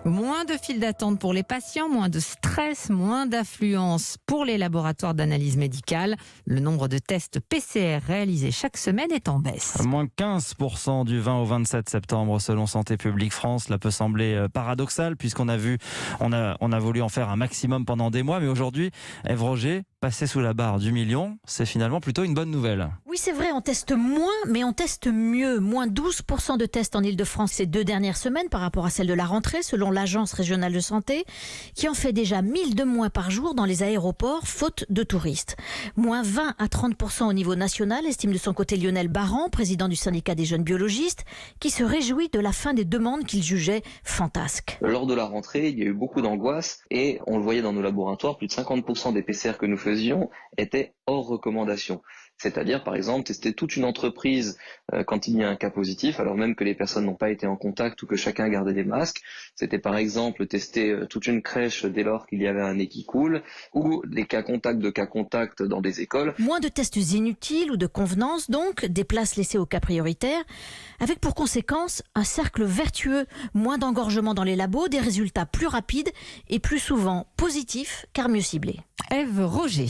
Moins de files d'attente pour les patients, moins de stress, moins d'affluence pour les laboratoires d'analyse médicale. Le nombre de tests PCR réalisés chaque semaine est en baisse. Moins 15% du 20 au 27 septembre selon Santé publique France. Cela peut sembler paradoxal puisqu'on a voulu en faire un maximum pendant des mois. Mais aujourd'hui, Ève Roger, passer sous la barre du million, c'est finalement plutôt une bonne nouvelle. Oui, c'est vrai, on teste moins, mais on teste mieux. Moins 12% de tests en Ile-de-France ces 2 dernières semaines par rapport à celle de la rentrée, selon l'Agence régionale de santé, qui en fait déjà 1000 de moins par jour dans les aéroports, faute de touristes. Moins 20 à 30% au niveau national, estime de son côté Lionel Barran, président du syndicat des jeunes biologistes, qui se réjouit de la fin des demandes qu'il jugeait fantasques. Lors de la rentrée, il y a eu beaucoup d'angoisse et on le voyait dans nos laboratoires, plus de 50% des PCR que nous faisions étaient hors recommandation. C'est-à-dire, par exemple, tester toute une entreprise quand il y a un cas positif, alors même que les personnes n'ont pas été en contact ou que chacun gardait des masques. C'était par exemple tester toute une crèche dès lors qu'il y avait un nez qui coule, ou les cas contacts dans des écoles. Moins de tests inutiles ou de convenance, donc, des places laissées aux cas prioritaires, avec pour conséquence un cercle vertueux, moins d'engorgement dans les labos, des résultats plus rapides et plus souvent positifs car mieux ciblés. Ève Roger.